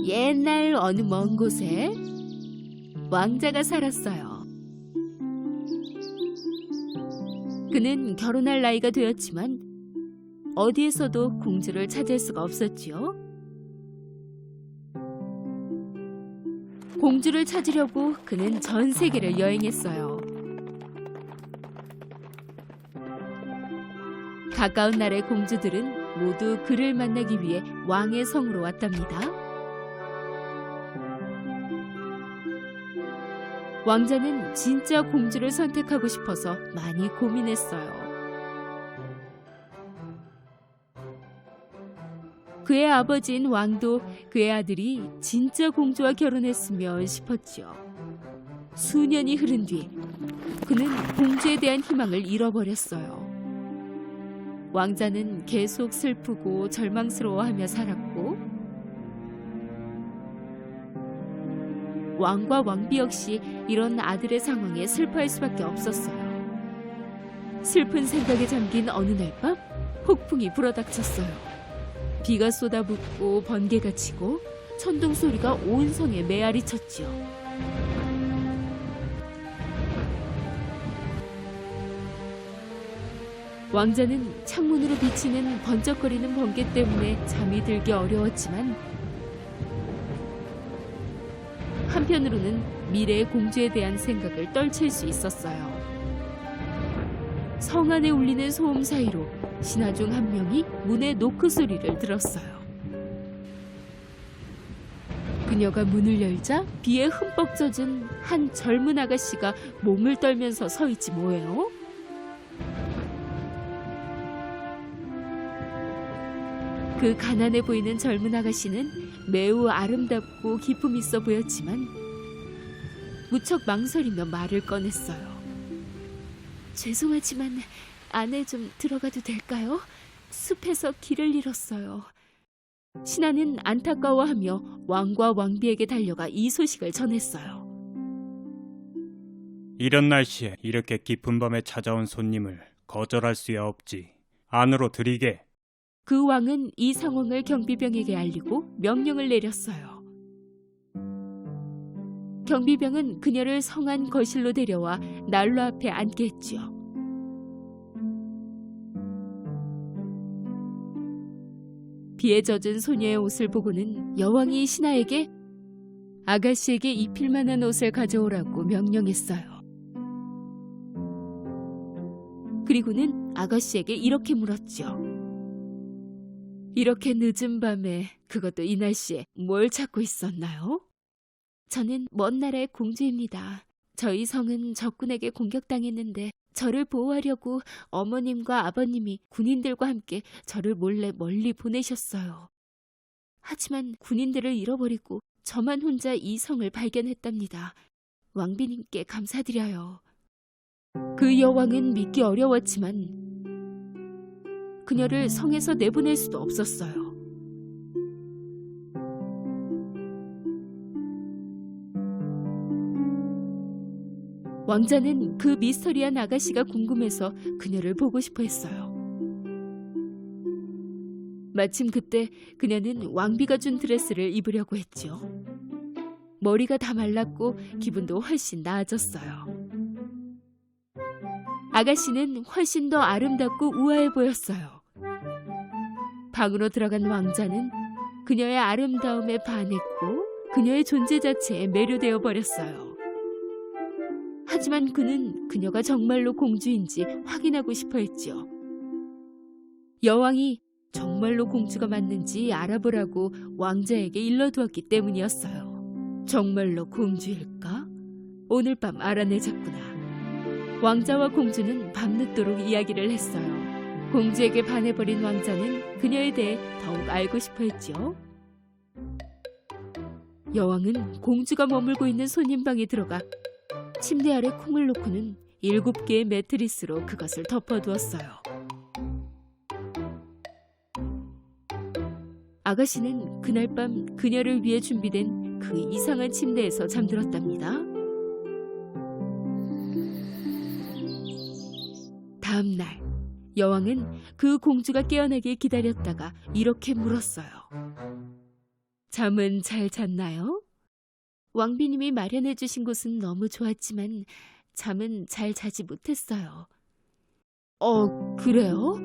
옛날 어느 먼 곳에 왕자가 살았어요. 그는 결혼할 나이가 되었지만 어디에서도 공주를 찾을 수가 없었지요. 공주를 찾으려고 그는 전 세계를 여행했어요. 가까운 나라의 공주들은 모두 그를 만나기 위해 왕의 성으로 왔답니다. 왕자는 진짜 공주를 선택하고 싶어서 많이 고민했어요. 그의 아버지인 왕도 그의 아들이 진짜 공주와 결혼했으면 싶었지요. 수년이 흐른 뒤 그는 공주에 대한 희망을 잃어버렸어요. 왕자는 계속 슬프고 절망스러워하며 살았고 왕과 왕비 역시 이런 아들의 상황에 슬퍼할 수밖에 없었어요. 슬픈 생각에 잠긴 어느 날 밤 폭풍이 불어닥쳤어요. 비가 쏟아붓고 번개가 치고 천둥 소리가 온 성에 메아리 쳤지요. 왕자는 창문으로 비치는 번쩍거리는 번개 때문에 잠이 들기 어려웠지만 한편으로는 미래의 공주에 대한 생각을 떨칠 수 있었어요. 성 안에 울리는 소음 사이로 신하 중 한 명이 문의 노크 소리를 들었어요. 그녀가 문을 열자 비에 흠뻑 젖은 한 젊은 아가씨가 몸을 떨면서 서 있지 뭐예요? 그 가난해 보이는 젊은 아가씨는 매우 아름답고 기품 있어 보였지만 무척 망설이며 말을 꺼냈어요. 죄송하지만 안에 좀 들어가도 될까요? 숲에서 길을 잃었어요. 신하는 안타까워하며 왕과 왕비에게 달려가 이 소식을 전했어요. 이런 날씨에 이렇게 깊은 밤에 찾아온 손님을 거절할 수야 없지. 안으로 들이게. 그 왕은 이 상황을 경비병에게 알리고 명령을 내렸어요. 경비병은 그녀를 성 안 거실로 데려와 난로 앞에 앉게 했지요. 비에 젖은 소녀의 옷을 보고는 여왕이 신하에게 아가씨에게 입힐 만한 옷을 가져오라고 명령했어요. 그리고는 아가씨에게 이렇게 물었죠. 이렇게 늦은 밤에, 그것도 이 날씨에 뭘 찾고 있었나요? 저는 먼 나라의 공주입니다. 저희 성은 적군에게 공격당했는데 저를 보호하려고 어머님과 아버님이 군인들과 함께 저를 몰래 멀리 보내셨어요. 하지만 군인들을 잃어버리고 저만 혼자 이 성을 발견했답니다. 왕비님께 감사드려요. 그 여왕은 믿기 어려웠지만 그녀를 성에서 내보낼 수도 없었어요. 왕자는 그 미스터리한 아가씨가 궁금해서 그녀를 보고 싶어 했어요. 마침 그때 그녀는 왕비가 준 드레스를 입으려고 했죠. 머리가 다 말랐고 기분도 훨씬 나아졌어요. 아가씨는 훨씬 더 아름답고 우아해 보였어요. 방으로 들어간 왕자는 그녀의 아름다움에 반했고 그녀의 존재 자체에 매료되어 버렸어요. 하지만 그는 그녀가 정말로 공주인지 확인하고 싶어 했죠. 여왕이 정말로 공주가 맞는지 알아보라고 왕자에게 일러두었기 때문이었어요. 정말로 공주일까? 오늘 밤 알아내자꾸나. 왕자와 공주는 밤늦도록 이야기를 했어요. 공주에게 반해버린 왕자는 그녀에 대해 더욱 알고 싶어 했죠. 여왕은 공주가 머물고 있는 손님방에 들어가 침대 아래 콩을 놓고는 7개의 매트리스로 그것을 덮어두었어요. 아가씨는 그날 밤 그녀를 위해 준비된 그 이상한 침대에서 잠들었답니다. 다음 날 여왕은 그 공주가 깨어나길 기다렸다가 이렇게 물었어요. 잠은 잘 잤나요? 왕비님이 마련해 주신 곳은 너무 좋았지만 잠은 잘 자지 못했어요. 그래요?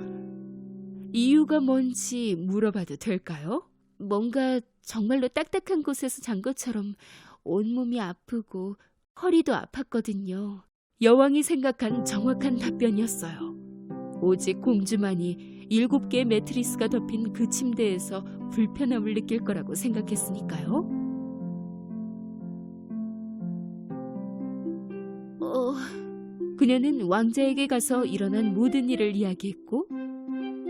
이유가 뭔지 물어봐도 될까요? 뭔가 정말로 딱딱한 곳에서 잔 것처럼 온몸이 아프고 허리도 아팠거든요. 여왕이 생각한 정확한 답변이었어요. 오직 공주만이 7개의 매트리스가 덮인 그 침대에서 불편함을 느낄 거라고 생각했으니까요. 그녀는 왕자에게 가서 일어난 모든 일을 이야기했고,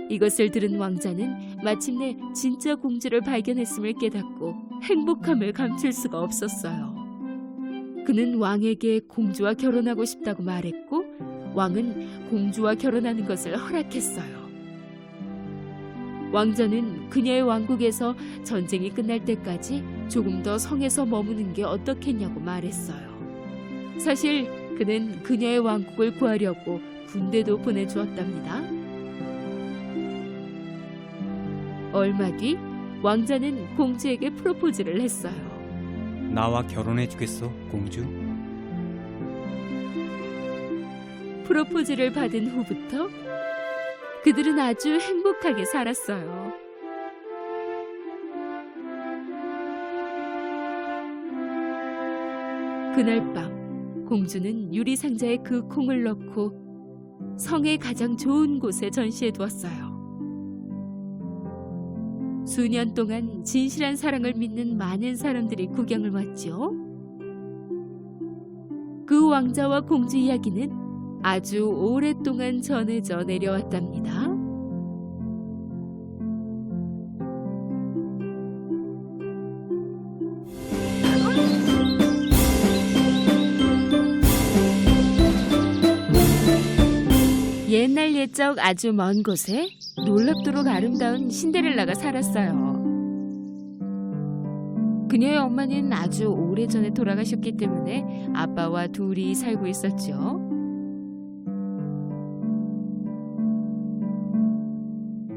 이것을 들은 왕자는 마침내 진짜 공주를 발견했음을 깨닫고 행복함을 감출 수가 없었어요. 그는 왕에게 공주와 결혼하고 싶다고 말했고, 왕은 공주와 결혼하는 것을 허락했어요. 왕자는 그녀의 왕국에서 전쟁이 끝날 때까지 조금 더 성에서 머무는 게 어떻겠냐고 말했어요. 사실 그는 그녀의 왕국을 구하려고 군대도 보내주었답니다. 얼마 뒤 왕자는 공주에게 프로포즈를 했어요. 나와 결혼해주겠어, 공주? 프로포즈를 받은 후부터 그들은 아주 행복하게 살았어요. 그날 밤 공주는 유리상자에 그 콩을 넣고 성의 가장 좋은 곳에 전시해 두었어요. 수년 동안 진실한 사랑을 믿는 많은 사람들이 구경을 왔지요. 그 왕자와 공주 이야기는 아주 오랫동안 전해져 내려왔답니다. 옛날 옛적 아주 먼 곳에 놀랍도록 아름다운 신데렐라가 살았어요. 그녀의 엄마는 아주 오래전에 돌아가셨기 때문에 아빠와 둘이 살고 있었죠.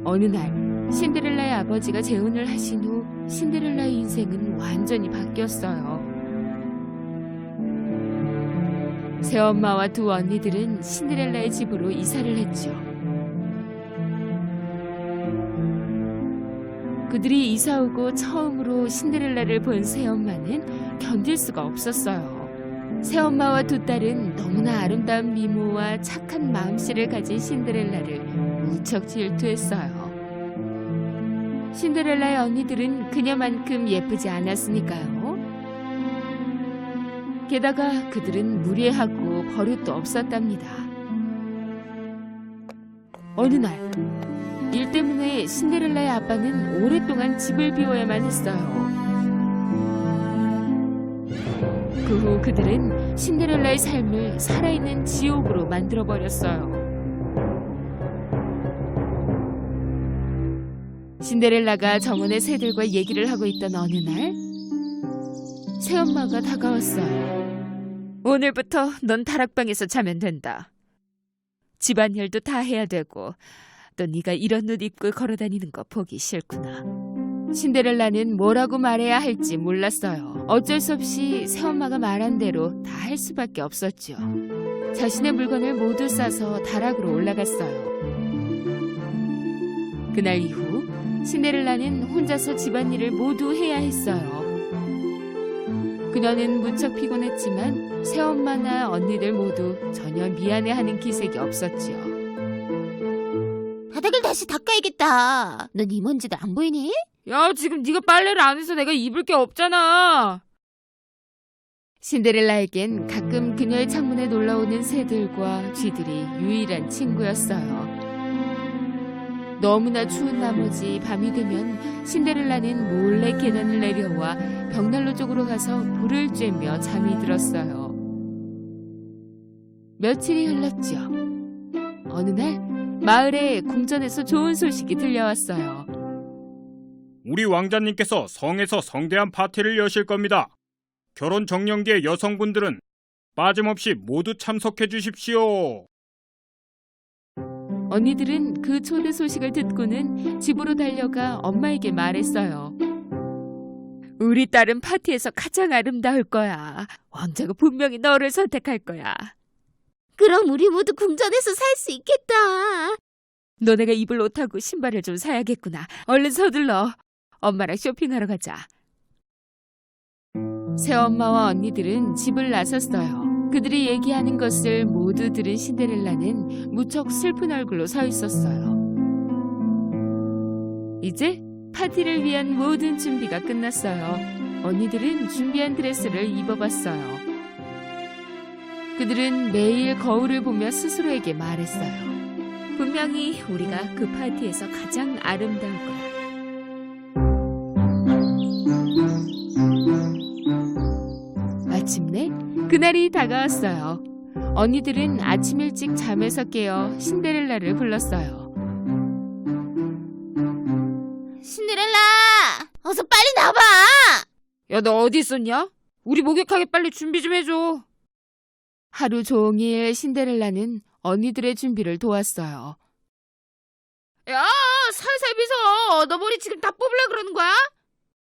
어느 날 신데렐라의 아버지가 재혼을 하신 후 신데렐라의 인생은 완전히 바뀌었어요. 새엄마와 두 언니들은 신데렐라의 집으로 이사를 했죠. 그들이 이사 오고 처음으로 신데렐라를 본 새엄마는 견딜 수가 없었어요. 새엄마와 두 딸은 너무나 아름다운 미모와 착한 마음씨를 가진 신데렐라를 무척 질투했어요. 신데렐라의 언니들은 그녀만큼 예쁘지 않았으니까요. 게다가 그들은 무례하고 버릇도 없었답니다. 어느 날 일 때문에 신데렐라의 아빠는 오랫동안 집을 비워야만 했어요. 그 후 그들은 신데렐라의 삶을 살아있는 지옥으로 만들어버렸어요. 신데렐라가 정원의 새들과 얘기를 하고 있던 어느 날 새엄마가 다가왔어요. 오늘부터 넌 다락방에서 자면 된다. 집안일도 다 해야 되고 또 네가 이런 옷 입고 걸어다니는 거 보기 싫구나. 신데렐라는 뭐라고 말해야 할지 몰랐어요. 어쩔 수 없이 새엄마가 말한 대로 다 할 수밖에 없었죠. 자신의 물건을 모두 싸서 다락으로 올라갔어요. 그날 이후 신데렐라는 혼자서 집안일을 모두 해야 했어요. 그녀는 무척 피곤했지만 새엄마나 언니들 모두 전혀 미안해하는 기색이 없었지요. 바닥을 다시 닦아야겠다. 넌 이 먼지도 안 보이니? 야, 지금 네가 빨래를 안 해서 내가 입을 게 없잖아. 신데렐라에겐 가끔 그녀의 창문에 놀러오는 새들과 쥐들이 유일한 친구였어요. 너무나 추운 나머지 밤이 되면 신데렐라는 몰래 계단을 내려와 벽난로 쪽으로 가서 불을 쬐며 잠이 들었어요. 며칠이 흘렀죠. 어느 날 마을에 궁전에서 좋은 소식이 들려왔어요. 우리 왕자님께서 성에서 성대한 파티를 여실 겁니다. 결혼 정년기의 여성분들은 빠짐없이 모두 참석해 주십시오. 언니들은 그 초대 소식을 듣고는 집으로 달려가 엄마에게 말했어요. 우리 딸은 파티에서 가장 아름다울 거야. 왕자가 분명히 너를 선택할 거야. 그럼 우리 모두 궁전에서 살 수 있겠다. 너네가 입을 옷하고 신발을 좀 사야겠구나. 얼른 서둘러. 엄마랑 쇼핑하러 가자. 새엄마와 언니들은 집을 나섰어요. 그들이 얘기하는 것을 모두 들은 신데렐라는 무척 슬픈 얼굴로 서 있었어요. 이제 파티를 위한 모든 준비가 끝났어요. 언니들은 준비한 드레스를 입어봤어요. 그들은 매일 거울을 보며 스스로에게 말했어요. 분명히 우리가 그 파티에서 가장 아름다울 거야. 마침내 그날이 다가왔어요. 언니들은 아침 일찍 잠에서 깨어 신데렐라를 불렀어요. 신데렐라, 어서 빨리 나와봐. 야, 너 어디 있었냐? 우리 목욕하게 빨리 준비 좀 해줘. 하루 종일 신데렐라는 언니들의 준비를 도왔어요. 야, 살살 빗어. 너 머리 지금 다 뽑으려고 그러는 거야?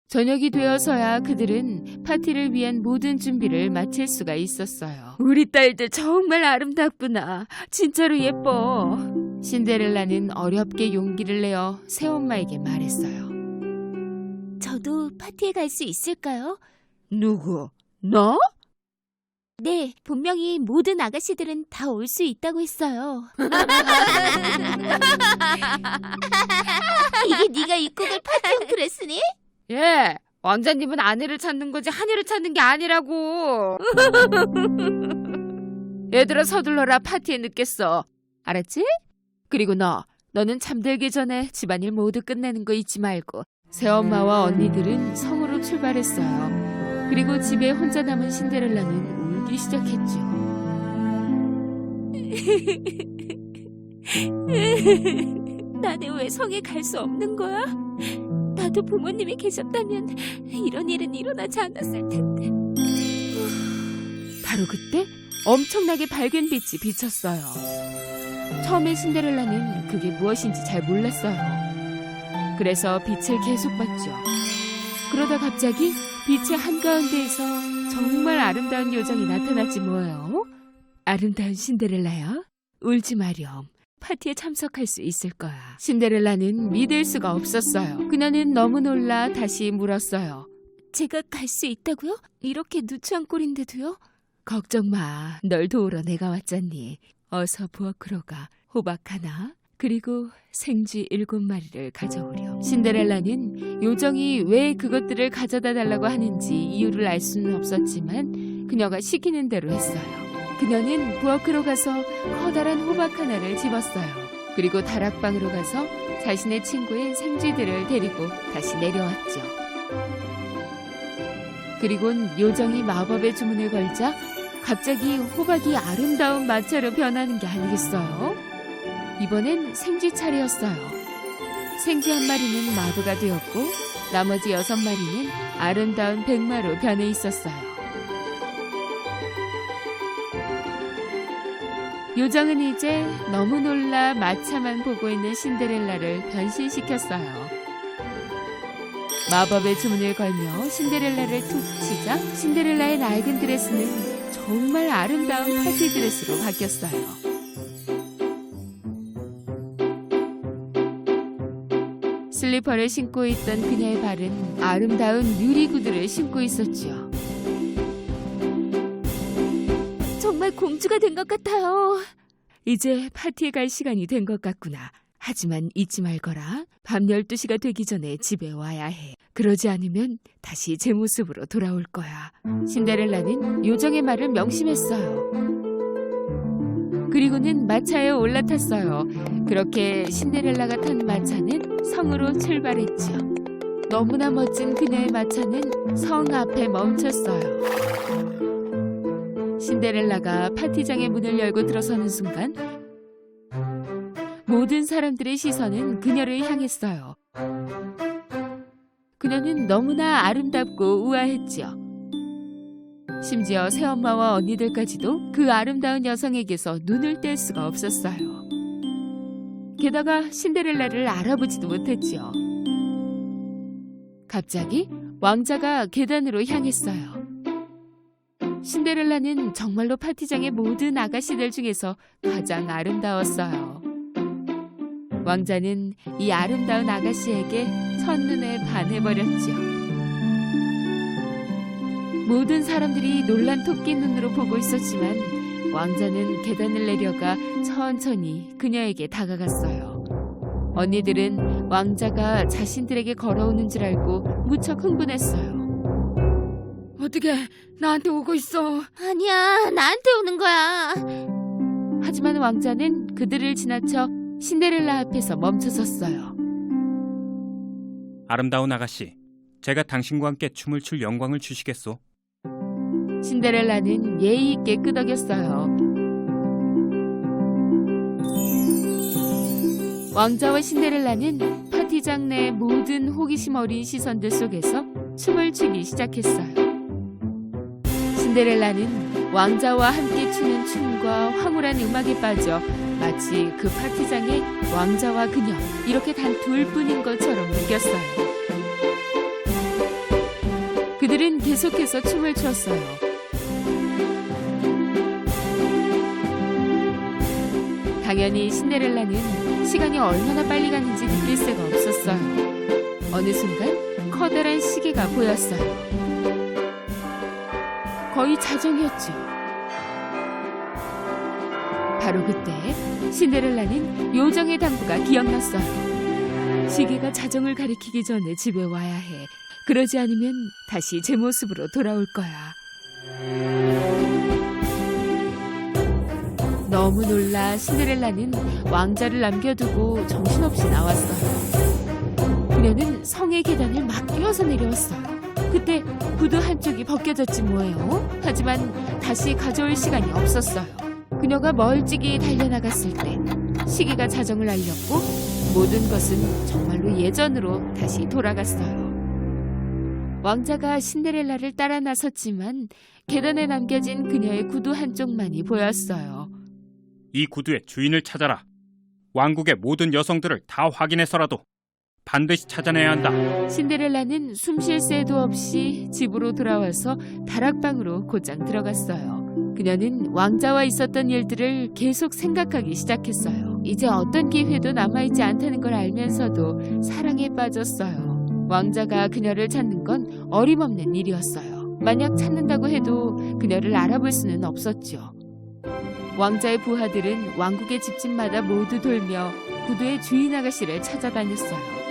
저녁이 되어서야 그들은 파티를 위한 모든 준비를 마칠 수가 있었어요. 우리 딸들 정말 아름답구나. 진짜로 예뻐. 신데렐라는 어렵게 용기를 내어 새엄마에게 말했어요. 저도 파티에 갈 수 있을까요? 누구? 너? 네, 분명히 모든 아가씨들은 다 올 수 있다고 했어요. 이게 네가 입고 갈 파티용 드레스니? 예, 왕자님은 아내를 찾는 거지 하늘을 찾는 게 아니라고. 얘들아 서둘러라. 파티에 늦겠어. 알았지? 그리고 너는 잠들기 전에 집안일 모두 끝내는 거 잊지 말고. 새엄마와 언니들은 성으로 출발했어요. 그리고 집에 혼자 남은 신데렐라는 울기 시작했죠. 나는 왜 성에 갈 수 없는 거야? 나도 부모님이 계셨다면 이런 일은 일어나지 않았을 텐데. 바로 그때 엄청나게 밝은 빛이 비쳤어요. 처음에 신데렐라는 그게 무엇인지 잘 몰랐어요. 그래서 빛을 계속 봤죠. 그러다 갑자기 빛의 한가운데에서 정말 아름다운 요정이 나타났지 뭐예요. 아름다운 신데렐라야, 울지 마렴. 파티에 참석할 수 있을 거야. 신데렐라는 믿을 수가 없었어요. 그녀는 너무 놀라 다시 물었어요. 제가 갈 수 있다고요? 이렇게 누추한 꼴인데도요? 걱정 마. 널 도우러 내가 왔잖니. 어서 부엌으로 가. 호박 하나, 그리고 생쥐 7마리를 가져오렴. 신데렐라는 요정이 왜 그것들을 가져다 달라고 하는지 이유를 알 수는 없었지만 그녀가 시키는 대로 했어요. 그녀는 부엌으로 가서 커다란 호박 하나를 집었어요. 그리고 다락방으로 가서 자신의 친구인 생쥐들을 데리고 다시 내려왔죠. 그리곤 요정이 마법의 주문을 걸자 갑자기 호박이 아름다운 마차로 변하는 게 아니겠어요? 이번엔 생쥐 차례였어요. 생쥐 한 마리는 마부가 되었고 나머지 6마리는 아름다운 백마로 변해 있었어요. 요정은 이제 너무 놀라 마차만 보고 있는 신데렐라를 변신시켰어요. 마법의 주문을 걸며 신데렐라를 툭 치자 신데렐라의 낡은 드레스는 정말 아름다운 파티 드레스로 바뀌었어요. 슬리퍼를 신고 있던 그녀의 발은 아름다운 유리구두를 신고 있었죠. 정말 공주가 된 것 같아요. 이제 파티에 갈 시간이 된 것 같구나. 하지만 잊지 말거라. 밤 12시가 되기 전에 집에 와야 해. 그러지 않으면 다시 제 모습으로 돌아올 거야. 신데렐라는 요정의 말을 명심했어요. 그리고는 마차에 올라탔어요. 그렇게 신데렐라가 탄 마차는 성으로 출발했죠. 너무나 멋진 그녀의 마차는 성 앞에 멈췄어요. 신데렐라가 파티장의 문을 열고 들어서는 순간 모든 사람들의 시선은 그녀를 향했어요. 그녀는 너무나 아름답고 우아했죠. 심지어 새엄마와 언니들까지도 그 아름다운 여성에게서 눈을 뗄 수가 없었어요. 게다가 신데렐라를 알아보지도 못했죠. 갑자기 왕자가 계단으로 향했어요. 신데렐라는 정말로 파티장의 모든 아가씨들 중에서 가장 아름다웠어요. 왕자는 이 아름다운 아가씨에게 첫눈에 반해버렸지요. 모든 사람들이 놀란 토끼 눈으로 보고 있었지만 왕자는 계단을 내려가 천천히 그녀에게 다가갔어요. 언니들은 왕자가 자신들에게 걸어오는 줄 알고 무척 흥분했어요. 어떻게 나한테 오고 있어? 아니야, 나한테 오는 거야. 하지만 왕자는 그들을 지나쳐 신데렐라 앞에서 멈춰섰어요. 아름다운 아가씨, 제가 당신과 함께 춤을 출 영광을 주시겠소? 신데렐라는 예의 있게 끄덕였어요. 왕자와 신데렐라는 파티장 내 모든 호기심 어린 시선들 속에서 춤을 추기 시작했어요. 신데렐라는 왕자와 함께 추는 춤과 황홀한 음악에 빠져 마치 그 파티장에 왕자와 그녀 이렇게 단 둘뿐인 것처럼 느꼈어요. 그들은 계속해서 춤을 췄어요. 당연히 신데렐라는 시간이 얼마나 빨리 갔는지 느낄 새가 없었어요. 어느 순간 커다란 시계가 보였어요. 거의 자정이었죠. 바로 그때 신데렐라는 요정의 당부가 기억났어요. 시계가 자정을 가리키기 전에 집에 와야 해. 그러지 않으면 다시 제 모습으로 돌아올 거야. 너무 놀라 신데렐라는 왕자를 남겨두고 정신없이 나왔어요. 그녀는 성의 계단을 막 뛰어서 내려왔어요. 그때 구두 한쪽이 벗겨졌지 뭐예요. 하지만 다시 가져올 시간이 없었어요. 그녀가 멀찍이 달려나갔을 때 시계가 자정을 알렸고 모든 것은 정말로 예전으로 다시 돌아갔어요. 왕자가 신데렐라를 따라 나섰지만 계단에 남겨진 그녀의 구두 한쪽만이 보였어요. 이 구두의 주인을 찾아라. 왕국의 모든 여성들을 다 확인해서라도 반드시 찾아내야 한다. 신데렐라는 숨 쉴 새도 없이 집으로 돌아와서 다락방으로 곧장 들어갔어요. 그녀는 왕자와 있었던 일들을 계속 생각하기 시작했어요. 이제 어떤 기회도 남아있지 않다는 걸 알면서도 사랑에 빠졌어요. 왕자가 그녀를 찾는 건 어림없는 일이었어요. 만약 찾는다고 해도 그녀를 알아볼 수는 없었죠. 왕자의 부하들은 왕국의 집집마다 모두 돌며 구두의 주인 아가씨를 찾아다녔어요.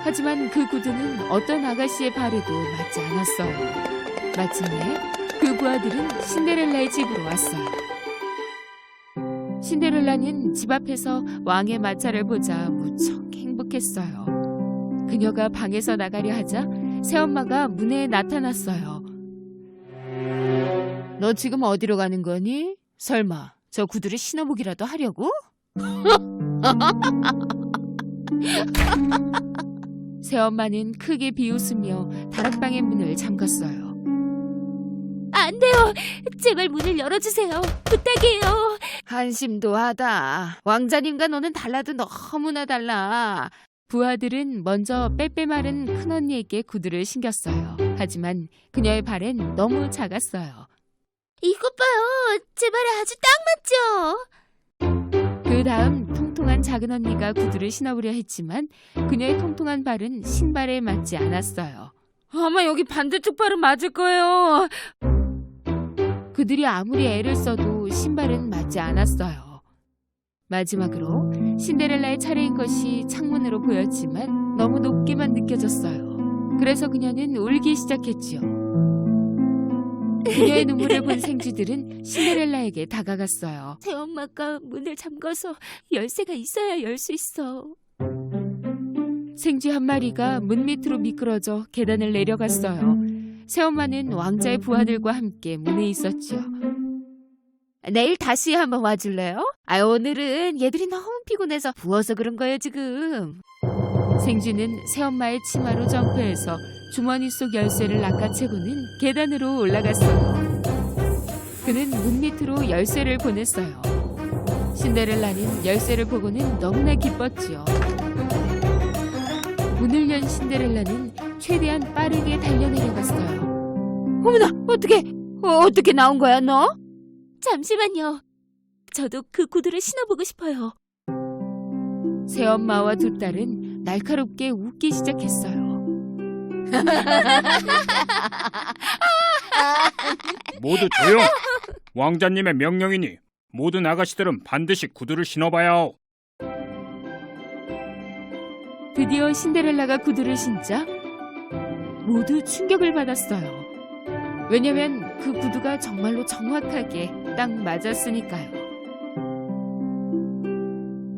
하지만 그 구두는 어떤 아가씨의 발에도 맞지 않았어요. 마침내 그 부하들은 신데렐라의 집으로 왔어요. 신데렐라는 집 앞에서 왕의 마차를 보자 무척 행복했어요. 그녀가 방에서 나가려 하자 새엄마가 문에 나타났어요. 너 지금 어디로 가는 거니? 설마 저 구두를 신어보기라도 하려고? 새엄마는 크게 비웃으며 다락방의 문을 잠갔어요. 안 돼요. 제발 문을 열어주세요. 부탁이에요. 한심도 하다. 왕자님과 너는 달라도 너무나 달라. 부하들은 먼저 빼빼 마른 큰언니에게 구두를 신겼어요. 하지만 그녀의 발엔 너무 작았어요. 이것 봐요. 제 발에 아주 딱 맞죠? 그 다음 통통한 작은 언니가 구두를 신어보려 했지만 그녀의 통통한 발은 신발에 맞지 않았어요. 아마 여기 반대쪽 발은 맞을 거예요. 그들이 아무리 애를 써도 신발은 맞지 않았어요. 마지막으로 신데렐라의 차례인 것이 창문으로 보였지만 너무 높게만 느껴졌어요. 그래서 그녀는 울기 시작했지요. 그녀의 눈물을 본 생쥐들은 신데렐라에게 다가갔어요. 새엄마가 문을 잠궈서 열쇠가 있어야 열 수 있어. 생쥐 한 마리가 문 밑으로 미끄러져 계단을 내려갔어요. 새엄마는 왕자의 부하들과 함께 문에 있었죠. 내일 다시 한번 와줄래요? 오늘은 얘들이 너무 피곤해서 부어서 그런 거예요 지금. 생쥐는 새엄마의 치마로 점프해서 주머니 속 열쇠를 낚아채고는 계단으로 올라갔어요. 그는 문 밑으로 열쇠를 보냈어요. 신데렐라는 열쇠를 보고는 너무나 기뻤지요. 문을 연 신데렐라는 최대한 빠르게 달려내려갔어요. 어머나, 어떻게 나온 거야, 너? 잠시만요. 저도 그 구두를 신어보고 싶어요. 새엄마와 두 딸은 날카롭게 웃기 시작했어요. 모두 조용! 왕자님의 명령이니 모든 아가씨들은 반드시 구두를 신어봐야 하오. 드디어 신데렐라가 구두를 신자 모두 충격을 받았어요. 왜냐면 그 구두가 정말로 정확하게 딱 맞았으니까요.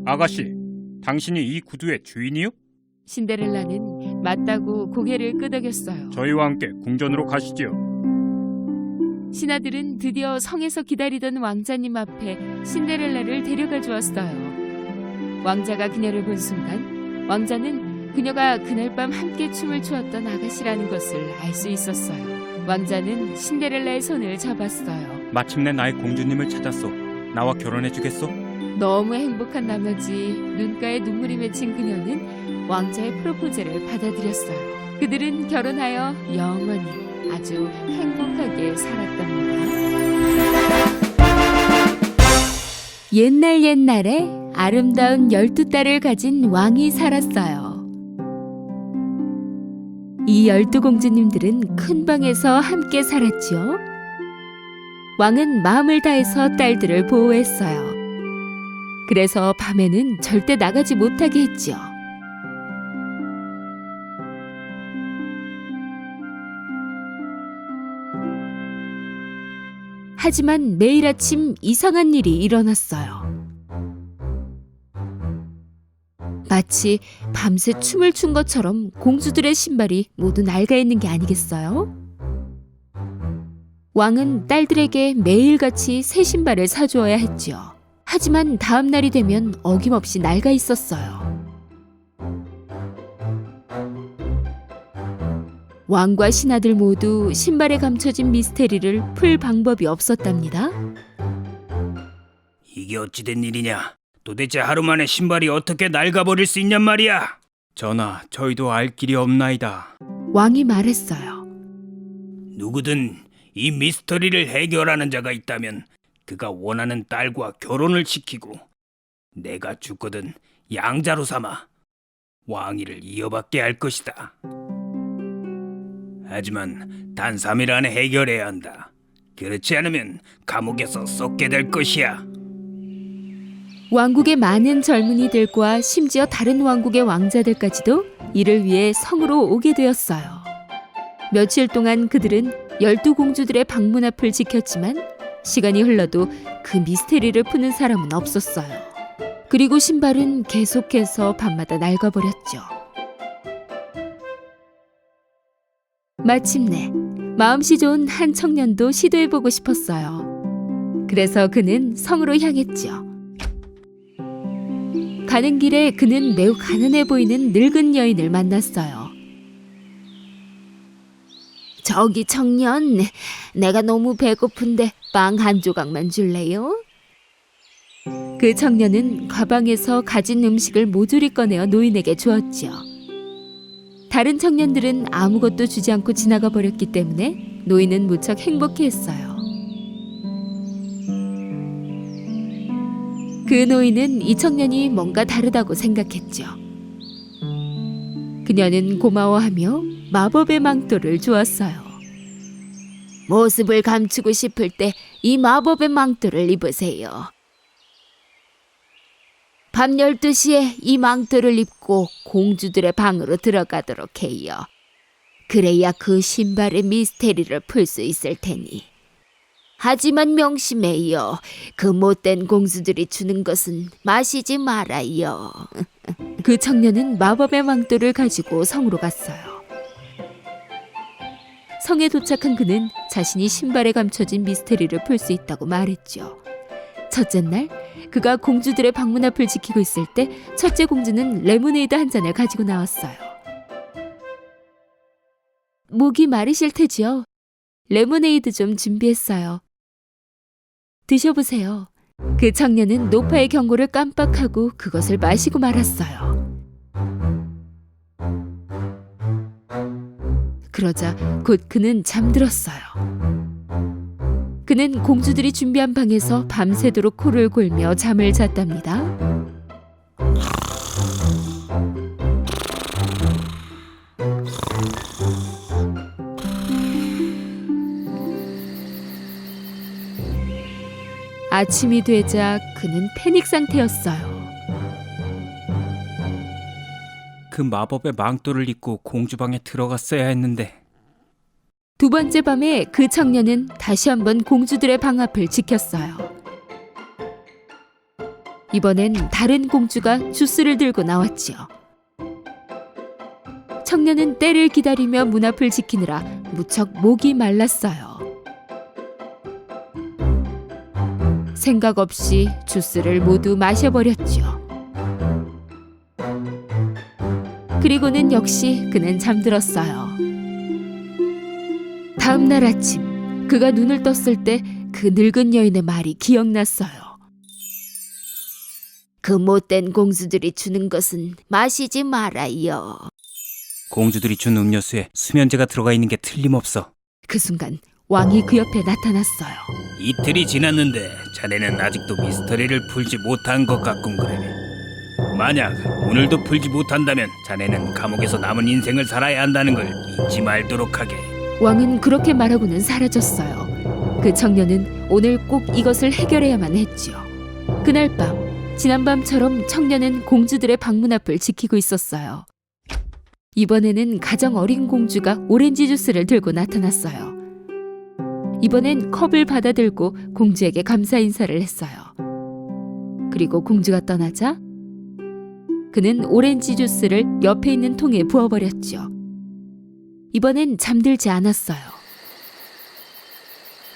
아가씨, 당신이 이 구두의 주인이요? 신데렐라는 맞다고 고개를 끄덕였어요. 저희와 함께 궁전으로 가시지요. 신하들은 드디어 성에서 기다리던 왕자님 앞에 신데렐라를 데려가 주었어요. 왕자가 그녀를 본 순간 왕자는 그녀가 그날 밤 함께 춤을 추었던 아가씨라는 것을 알 수 있었어요. 왕자는 신데렐라의 손을 잡았어요. 마침내 나의 공주님을 찾았소. 나와 결혼해 주겠소? 너무 행복한 나머지 눈가에 눈물이 맺힌 그녀는 왕자의 프로포즈를 받아들였어요. 그들은 결혼하여 영원히 아주 행복하게 살았답니다. 옛날에 아름다운 12딸을 가진 왕이 살았어요. 이 12공주님들은 큰 방에서 함께 살았지요. 왕은 마음을 다해서 딸들을 보호했어요. 그래서 밤에는 절대 나가지 못하게 했지요. 하지만 매일 아침 이상한 일이 일어났어요. 마치 밤새 춤을 춘 것처럼 공주들의 신발이 모두 낡아 있는 게 아니겠어요? 왕은 딸들에게 매일같이 새 신발을 사주어야 했지요. 하지만 다음 날이 되면 어김없이 낡아 있었어요. 왕과 신하들 모두 신발에 감춰진 미스테리를 풀 방법이 없었답니다. 이게 어찌된 일이냐? 도대체 하루 만에 신발이 어떻게 낡아버릴 수 있냔 말이야? 전하, 저희도 알 길이 없나이다. 왕이 말했어요. 누구든 이 미스터리를 해결하는 자가 있다면 그가 원하는 딸과 결혼을 시키고 내가 죽거든 양자로 삼아 왕위를 이어받게 할 것이다. 하지만 단 3일 안에 해결해야 한다. 그렇지 않으면 감옥에서 썩게 될 것이야. 왕국의 많은 젊은이들과 심지어 다른 왕국의 왕자들까지도 이를 위해 성으로 오게 되었어요. 며칠 동안 그들은 12공주들의 방문 앞을 지켰지만 시간이 흘러도 그 미스테리를 푸는 사람은 없었어요. 그리고 신발은 계속해서 밤마다 낡아버렸죠. 마침내 마음씨 좋은 한 청년도 시도해보고 싶었어요. 그래서 그는 성으로 향했죠. 가는 길에 그는 매우 가난해 보이는 늙은 여인을 만났어요. 저기 청년, 내가 너무 배고픈데 빵 한 조각만 줄래요? 그 청년은 가방에서 가진 음식을 모조리 꺼내어 노인에게 주었지요. 다른 청년들은 아무것도 주지 않고 지나가 버렸기 때문에 노인은 무척 행복해했어요. 그 노인은 이 청년이 뭔가 다르다고 생각했죠. 그녀는 고마워하며 마법의 망토를 주었어요. 모습을 감추고 싶을 때 이 마법의 망토를 입으세요. 밤 12시에 이 망토를 입고 공주들의 방으로 들어가도록 해요. 그래야 그 신발의 미스테리를 풀 수 있을 테니. 하지만 명심해요. 그 못된 공주들이 주는 것은 마시지 말아요. 그 청년은 마법의 망토를 가지고 성으로 갔어요. 성에 도착한 그는 자신이 신발에 감춰진 미스테리를 풀 수 있다고 말했죠. 첫째 날, 그가 공주들의 방문 앞을 지키고 있을 때 첫째 공주는 레모네이드 한 잔을 가지고 나왔어요. 목이 마르실 테지요. 레모네이드 좀 준비했어요. 드셔보세요. 그 청년은 노파의 경고를 깜빡하고 그것을 마시고 말았어요. 그러자 곧 그는 잠들었어요. 그는 공주들이 준비한 방에서 밤새도록 코를 골며 잠을 잤답니다. 아침이 되자 그는 패닉 상태였어요. 그 마법의 망토를 입고 공주방에 들어갔어야 했는데. 두 번째 밤에 그 청년은 다시 한번 공주들의 방 앞을 지켰어요. 이번엔 다른 공주가 주스를 들고 나왔지요. 청년은 때를 기다리며 문 앞을 지키느라 무척 목이 말랐어요. 생각 없이 주스를 모두 마셔버렸지요. 그리고는 역시 그는 잠들었어요. 다음 날 아침 그가 눈을 떴을 때 그 늙은 여인의 말이 기억났어요. 그 못된 공주들이 주는 것은 마시지 말아요. 공주들이 준 음료수에 수면제가 들어가 있는 게 틀림없어. 그 순간 왕이 그 옆에 나타났어요. 이틀이 지났는데 자네는 아직도 미스터리를 풀지 못한 것 같군 그래. 만약 오늘도 풀지 못한다면 자네는 감옥에서 남은 인생을 살아야 한다는 걸 잊지 말도록 하게. 왕은 그렇게 말하고는 사라졌어요. 그 청년은 오늘 꼭 이것을 해결해야만 했지요. 그날 밤, 지난밤처럼 청년은 공주들의 방문 앞을 지키고 있었어요. 이번에는 가장 어린 공주가 오렌지 주스를 들고 나타났어요. 이번엔 컵을 받아들고 공주에게 감사 인사를 했어요. 그리고 공주가 떠나자 그는 오렌지 주스를 옆에 있는 통에 부어버렸죠. 이번엔 잠들지 않았어요.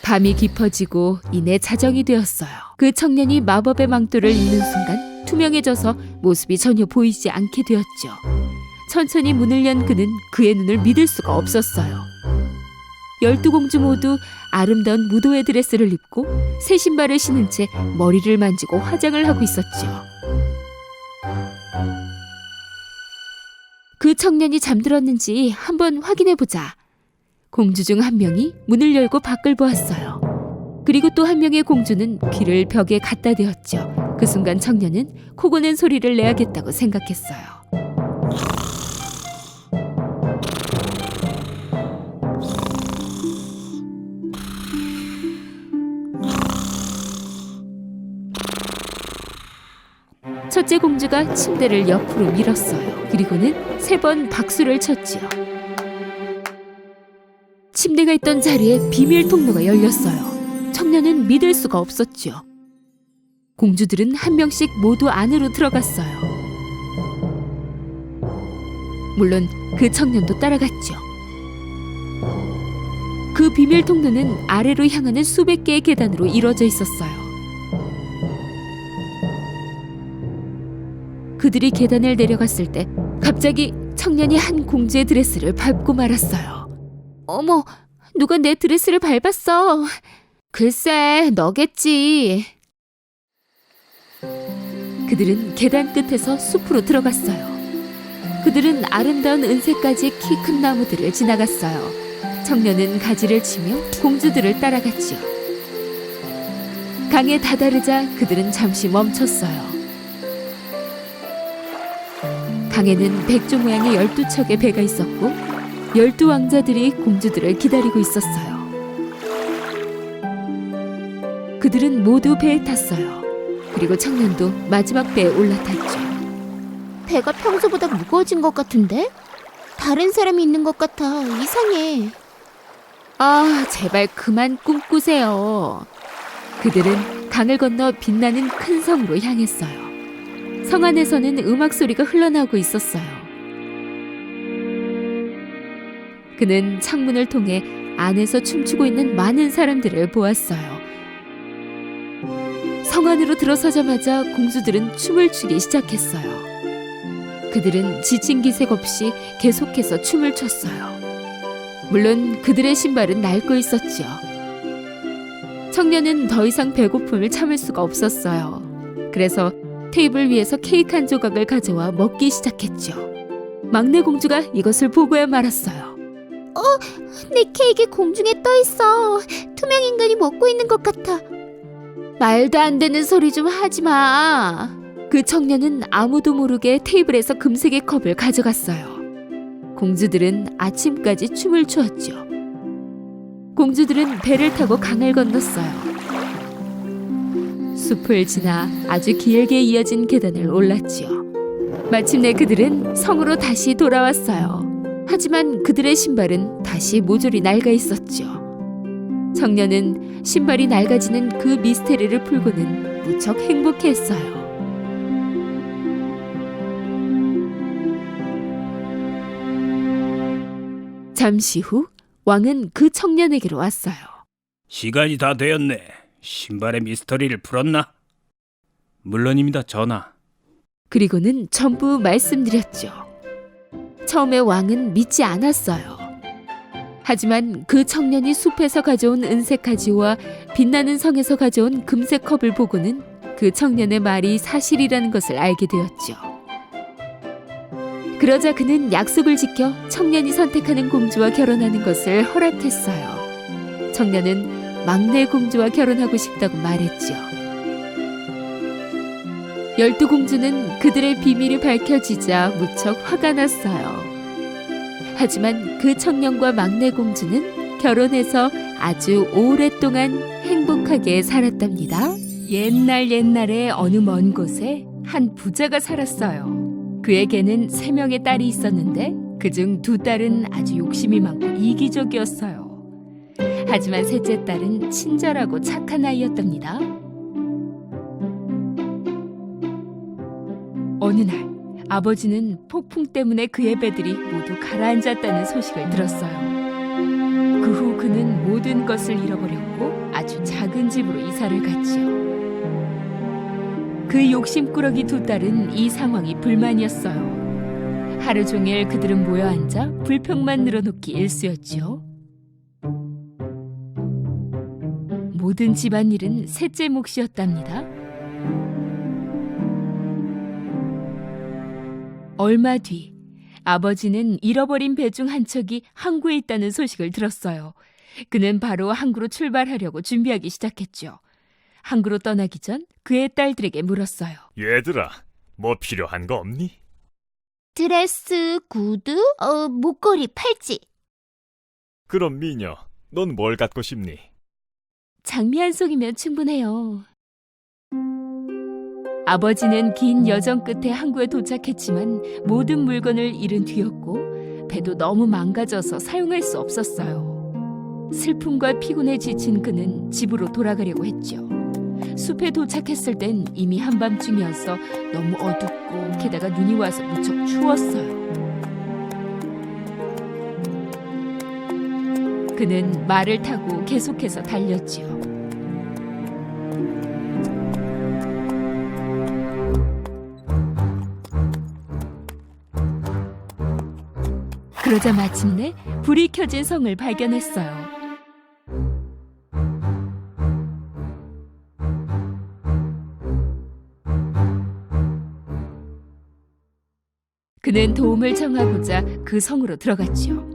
밤이 깊어지고 이내 자정이 되었어요. 그 청년이 마법의 망토를 입는 순간 투명해져서 모습이 전혀 보이지 않게 되었죠. 천천히 문을 연 그는 그의 눈을 믿을 수가 없었어요. 12공주 모두 아름다운 무도회 드레스를 입고 새 신발을 신은 채 머리를 만지고 화장을 하고 있었죠. 그 청년이 잠들었는지 한번 확인해보자. 공주 중 한 명이 문을 열고 밖을 보았어요. 그리고 또 한 명의 공주는 귀를 벽에 갖다 대었죠. 그 순간 청년은 코 고는 소리를 내야겠다고 생각했어요. 첫째 공주가 침대를 옆으로 밀었어요. 그리고는 3번 박수를 쳤지요. 침대가 있던 자리에 비밀 통로가 열렸어요. 청년은 믿을 수가 없었지요. 공주들은 한 명씩 모두 안으로 들어갔어요. 물론 그 청년도 따라갔죠. 그 비밀 통로는 아래로 향하는 수백 개의 계단으로 이루어져 있었어요. 그들이 계단을 내려갔을 때 갑자기 청년이 한 공주의 드레스를 밟고 말았어요. 어머, 누가 내 드레스를 밟았어. 글쎄, 너겠지. 그들은 계단 끝에서 숲으로 들어갔어요. 그들은 아름다운 은색까지 키 큰 나무들을 지나갔어요. 청년은 가지를 치며 공주들을 따라갔지요. 강에 다다르자 그들은 잠시 멈췄어요. 강에는 백조 모양의 12척의 배가 있었고 12왕자들이 공주들을 기다리고 있었어요. 그들은 모두 배에 탔어요. 그리고 청년도 마지막 배에 올라탔죠. 배가 평소보다 무거워진 것 같은데? 다른 사람이 있는 것 같아. 이상해. 아, 제발 그만 꿈꾸세요. 그들은 강을 건너 빛나는 큰 성으로 향했어요. 성 안에서는 음악 소리가 흘러나오고 있었어요. 그는 창문을 통해 안에서 춤추고 있는 많은 사람들을 보았어요. 성 안으로 들어서자마자 공주들은 춤을 추기 시작했어요. 그들은 지친 기색 없이 계속해서 춤을 췄어요. 물론 그들의 신발은 낡고 있었죠. 청년은 더 이상 배고픔을 참을 수가 없었어요. 그래서 테이블 위에서 케이크 한 조각을 가져와 먹기 시작했죠. 막내 공주가 이것을 보고야 말았어요. 내 케이크 공중에 떠 있어. 투명 인간이 먹고 있는 것 같아. 말도 안 되는 소리 좀 하지 마. 그 청년은 아무도 모르게 테이블에서 금색의 컵을 가져갔어요. 공주들은 아침까지 춤을 추었죠. 공주들은 배를 타고 강을 건넜어요. 숲을 지나 아주 길게 이어진 계단을 올랐지요. 마침내 그들은 성으로 다시 돌아왔어요. 하지만 그들의 신발은 다시 모조리 낡아 있었죠. 청년은 신발이 낡아지는 그 미스테리를 풀고는 무척 행복했어요. 잠시 후 왕은 그 청년에게로 왔어요. 시간이 다 되었네. 신발의 미스터리를 풀었나? 물론입니다, 전하. 그리고는 전부 말씀드렸죠. 처음에 왕은 믿지 않았어요. 하지만 그 청년이 숲에서 가져온 은색 가지와 빛나는 성에서 가져온 금색 컵을 보고는 그 청년의 말이 사실이라는 것을 알게 되었죠. 그러자 그는 약속을 지켜 청년이 선택하는 공주와 결혼하는 것을 허락했어요. 청년은 막내 공주와 결혼하고 싶다고 말했죠. 12공주는 그들의 비밀이 밝혀지자 무척 화가 났어요. 하지만 그 청년과 막내 공주는 결혼해서 아주 오랫동안 행복하게 살았답니다. 옛날에 어느 먼 곳에 한 부자가 살았어요. 그에게는 3명의 딸이 있었는데 그중 2딸은 아주 욕심이 많고 이기적이었어요. 하지만 셋째 딸은 친절하고 착한 아이였답니다. 어느 날 아버지는 폭풍 때문에 그의 배들이 모두 가라앉았다는 소식을 들었어요. 그 후 그는 모든 것을 잃어버렸고 아주 작은 집으로 이사를 갔지요. 그 욕심꾸러기 2딸은 이 상황이 불만이었어요. 하루 종일 그들은 모여 앉아 불평만 늘어놓기 일쑤였지요. 모든 집안일은 셋째 몫이었답니다. 얼마 뒤 아버지는 잃어버린 배 중 한 척이 항구에 있다는 소식을 들었어요. 그는 바로 항구로 출발하려고 준비하기 시작했죠. 항구로 떠나기 전 그의 딸들에게 물었어요. 얘들아, 뭐 필요한 거 없니? 드레스, 구두, 목걸이, 팔찌. 그럼 미녀, 넌 뭘 갖고 싶니? 장미 한 송이면 충분해요. 아버지는 긴 여정 끝에 항구에 도착했지만 모든 물건을 잃은 뒤였고 배도 너무 망가져서 사용할 수 없었어요. 슬픔과 피곤에 지친 그는 집으로 돌아가려고 했죠. 숲에 도착했을 땐 이미 한밤중이어서 너무 어둡고 게다가 눈이 와서 무척 추웠어요. 그는 말을 타고 계속해서 달렸지요. 그러자 마침내 불이 켜진 성을 발견했어요. 그는 도움을 청하고자 그 성으로 들어갔죠.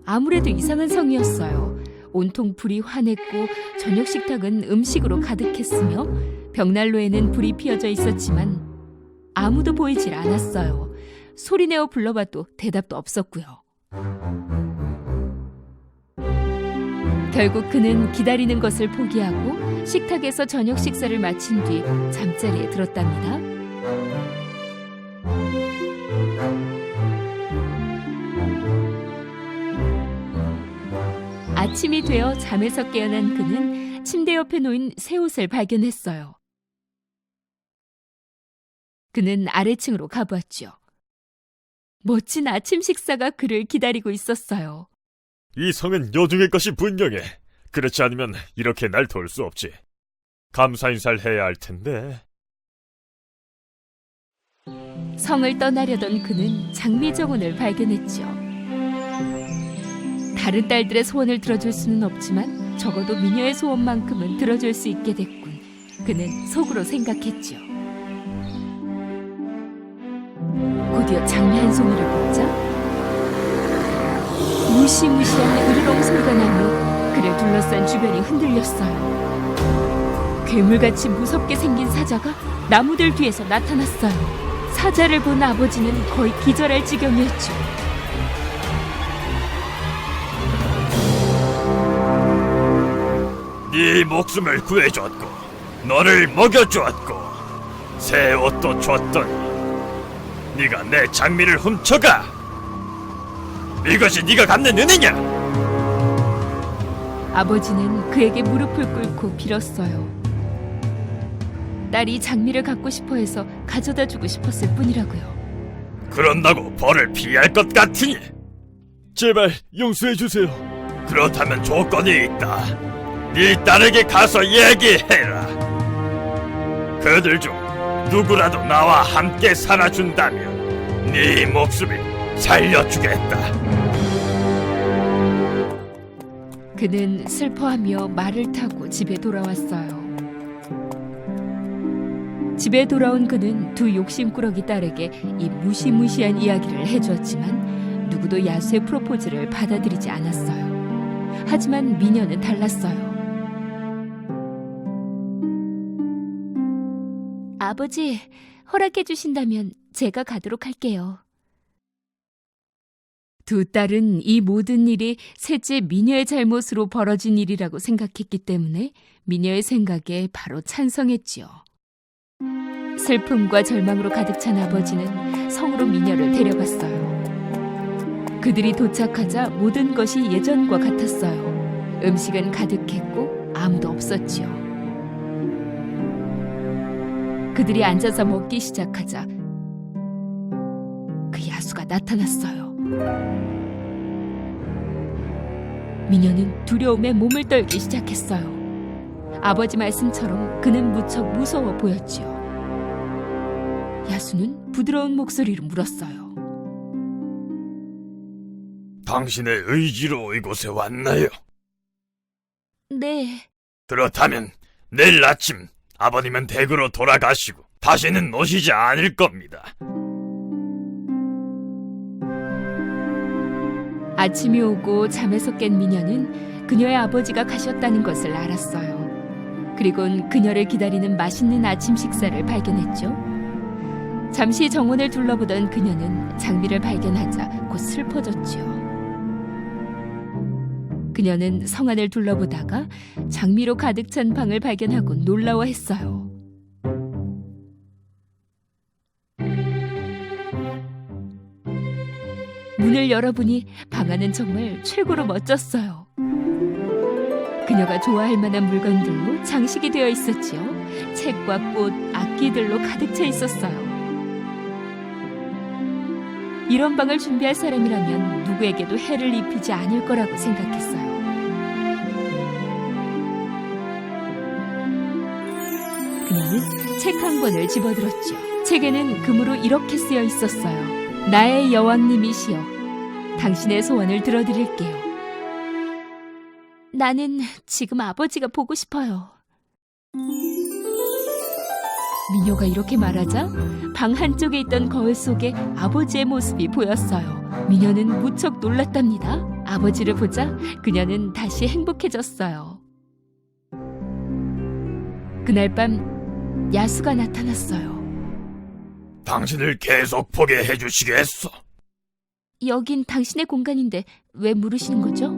아무래도 이상한 성이었어요. 온통 불이 환했고 저녁 식탁은 음식으로 가득했으며 벽난로에는 불이 피어져 있었지만 아무도 보이질 않았어요. 소리내어 불러봐도 대답도 없었고요. 결국 그는 기다리는 것을 포기하고 식탁에서 저녁 식사를 마친 뒤 잠자리에 들었답니다. 아침이 되어 잠에서 깨어난 그는 침대 옆에 놓인 새 옷을 발견했어요. 그는 아래층으로 가보았죠. 멋진 아침 식사가 그를 기다리고 있었어요. 이 성은 여중의 것이 분명해. 그렇지 않으면 이렇게 날 도울 수 없지. 감사 인사를 해야 할 텐데. 성을 떠나려던 그는 장미 정원을 발견했죠. 다른 딸들의 소원을 들어줄 수는 없지만 적어도 미녀의 소원만큼은 들어줄 수 있게 됐군. 그는 속으로 생각했지요. 곧이어 장미 한 송이를 뽑자 무시무시한 으르렁 소리가 나며 그를 둘러싼 주변이 흔들렸어요. 괴물같이 무섭게 생긴 사자가 나무들 뒤에서 나타났어요. 사자를 본 아버지는 거의 기절할 지경이었죠. 네 목숨을 구해줬고 너를 먹여주었고 새 옷도 줬더니 네가 내 장미를 훔쳐가? 이것이 네가 갚는 은혜냐? 아버지는 그에게 무릎을 꿇고 빌었어요. 딸이 장미를 갖고 싶어 해서 가져다 주고 싶었을 뿐이라고요. 그런다고 벌을 피할 것 같으니 제발 용서해 주세요. 그렇다면 조건이 있다. 네 딸에게 가서 얘기해라. 그들 중 누구라도 나와 함께 살아준다면 네 목숨을 살려주겠다. 그는 슬퍼하며 말을 타고 집에 돌아왔어요. 집에 돌아온 그는 두 욕심꾸러기 딸에게 이 무시무시한 이야기를 해주었지만 누구도 야수의 프로포즈를 받아들이지 않았어요. 하지만 미녀는 달랐어요. 아버지, 허락해 주신다면 제가 가도록 할게요. 두 딸은 이 모든 일이 셋째 미녀의 잘못으로 벌어진 일이라고 생각했기 때문에 미녀의 생각에 바로 찬성했지요. 슬픔과 절망으로 가득 찬 아버지는 성으로 미녀를 데려갔어요. 그들이 도착하자 모든 것이 예전과 같았어요. 음식은 가득했고 아무도 없었지요. 그들이 앉아서 먹기 시작하자 그 야수가 나타났어요. 미녀는 두려움에 몸을 떨기 시작했어요. 아버지 말씀처럼 그는 무척 무서워 보였지요. 야수는 부드러운 목소리로 물었어요. 당신의 의지로 이곳에 왔나요? 네. 그렇다면 내일 아침 아버님은 댁으로 돌아가시고 다시는 오시지 않을 겁니다. 아침이 오고 잠에서 깬 미녀는 그녀의 아버지가 가셨다는 것을 알았어요. 그리곤 그녀를 기다리는 맛있는 아침 식사를 발견했죠. 잠시 정원을 둘러보던 그녀는 장미를 발견하자 곧 슬퍼졌지요. 그녀는 성 안을 둘러보다가 장미로 가득 찬 방을 발견하고 놀라워했어요. 문을 열어보니 방 안은 정말 최고로 멋졌어요. 그녀가 좋아할 만한 물건들로 장식이 되어 있었지요. 책과 꽃, 악기들로 가득 차 있었어요. 이런 방을 준비할 사람이라면 누구에게도 해를 입히지 않을 거라고 생각했어요. 그녀는 책 한 권을 집어들었죠. 책에는 금으로 이렇게 쓰여 있었어요. 나의 여왕님이시여, 당신의 소원을 들어드릴게요. 나는 지금 아버지가 보고 싶어요. 미녀가 이렇게 말하자 방 한쪽에 있던 거울 속에 아버지의 모습이 보였어요. 미녀는 무척 놀랐답니다. 아버지를 보자 그녀는 다시 행복해졌어요. 그날 밤 야수가 나타났어요. 당신을 계속 보게 해주시겠소? 여긴 당신의 공간인데 왜 물으시는 거죠?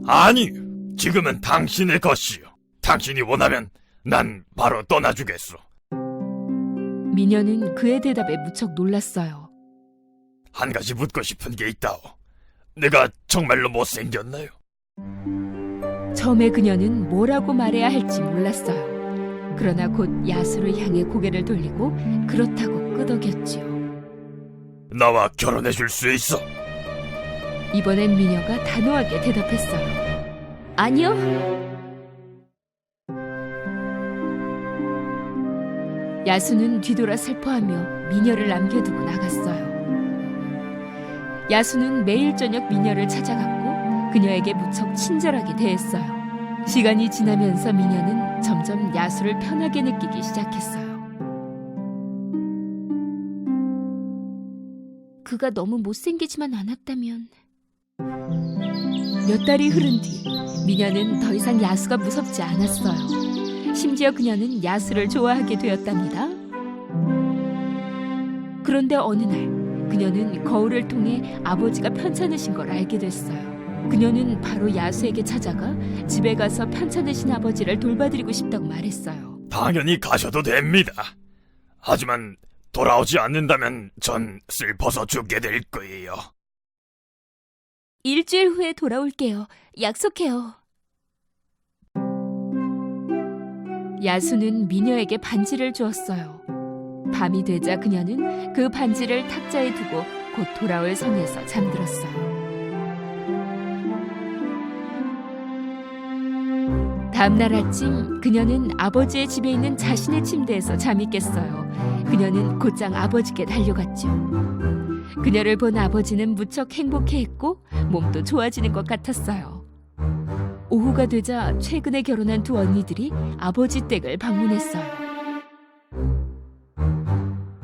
아니, 지금은 당신의 것이요. 당신이 원하면 난 바로 떠나주겠소. 미녀는 그의 대답에 무척 놀랐어요. 한 가지 묻고 싶은 게 있다오. 내가 정말로 못생겼나요? 처음에 그녀는 뭐라고 말해야 할지 몰랐어요. 그러나 곧 야수를 향해 고개를 돌리고 그렇다고 끄덕였지요. 나와 결혼해줄 수 있어? 이번엔 미녀가 단호하게 대답했어요. 아니요. 야수는 뒤돌아 슬퍼하며 미녀를 남겨두고 나갔어요. 야수는 매일 저녁 미녀를 찾아갔고 그녀에게 무척 친절하게 대했어요. 시간이 지나면서 미녀는 점점 야수를 편하게 느끼기 시작했어요. 그가 너무 못생기지만 않았다면. 몇 달이 흐른 뒤 미녀는 더 이상 야수가 무섭지 않았어요. 심지어 그녀는 야수를 좋아하게 되었답니다. 그런데 어느 날 그녀는 거울을 통해 아버지가 편찮으신 걸 알게 됐어요. 그녀는 바로 야수에게 찾아가 집에 가서 편찮으신 아버지를 돌봐드리고 싶다고 말했어요. 당연히 가셔도 됩니다. 하지만 돌아오지 않는다면 전 슬퍼서 죽게 될 거예요. 일주일 후에 돌아올게요. 약속해요. 야수는 미녀에게 반지를 주었어요. 밤이 되자 그녀는 그 반지를 탁자에 두고 곧 돌아올 성에서 잠들었어요. 다음날 아침 그녀는 아버지의 집에 있는 자신의 침대에서 잠이 깼어요. 그녀는 곧장 아버지께 달려갔죠. 그녀를 본 아버지는 무척 행복해했고 몸도 좋아지는 것 같았어요. 오후가 되자 최근에 결혼한 두 언니들이 아버지 댁을 방문했어요.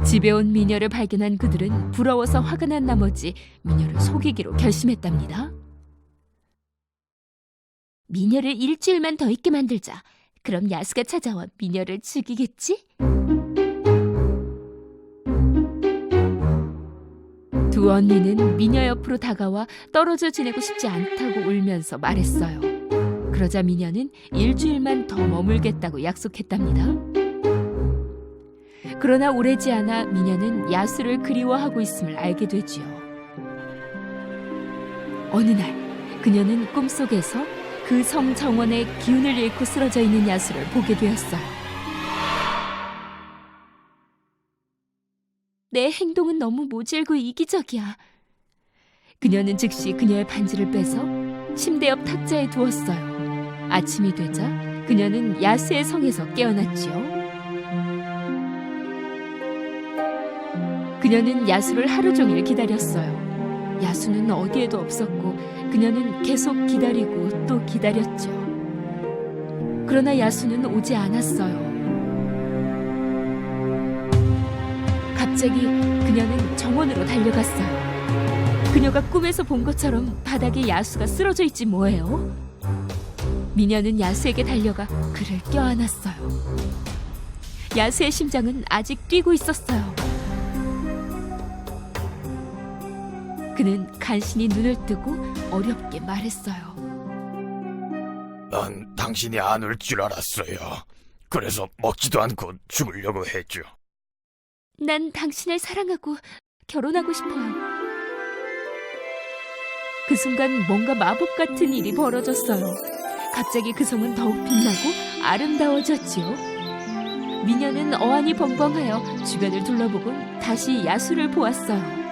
집에 온 미녀를 발견한 그들은 부러워서 화가 난 나머지 미녀를 속이기로 결심했답니다. 미녀를 일주일만 더 있게 만들자. 그럼 야수가 찾아와 미녀를 죽이겠지? 두 언니는 미녀 옆으로 다가와 떨어져 지내고 싶지 않다고 울면서 말했어요. 그러자 미녀는 일주일만 더 머물겠다고 약속했답니다. 그러나 오래지 않아 미녀는 야수를 그리워하고 있음을 알게 되지요. 어느 날 그녀는 꿈속에서 그 성 정원의 기운을 잃고 쓰러져 있는 야수를 보게 되었어요. 내 행동은 너무 모질고 이기적이야. 그녀는 즉시 그녀의 반지를 빼서 침대 옆 탁자에 두었어요. 아침이 되자 그녀는 야수의 성에서 깨어났지요. 그녀는 야수를 하루 종일 기다렸어요. 야수는 어디에도 없었고 그녀는 계속 기다리고 또 기다렸죠. 그러나 야수는 오지 않았어요. 갑자기 그녀는 정원으로 달려갔어요. 그녀가 꿈에서 본 것처럼 바닥에 야수가 쓰러져 있지 뭐예요. 미녀는 야수에게 달려가 그를 껴안았어요. 야수의 심장은 아직 뛰고 있었어요. 그는 간신히 눈을 뜨고 어렵게 말했어요. 난 당신이 안 올 줄 알았어요. 그래서 먹지도 않고 죽으려고 했죠. 난 당신을 사랑하고 결혼하고 싶어요. 그 순간 뭔가 마법 같은 일이 벌어졌어요. 갑자기 그 성은 더욱 빛나고 아름다워졌지요. 미녀는 어안이 벙벙하여 주변을 둘러보곤 다시 야수를 보았어요.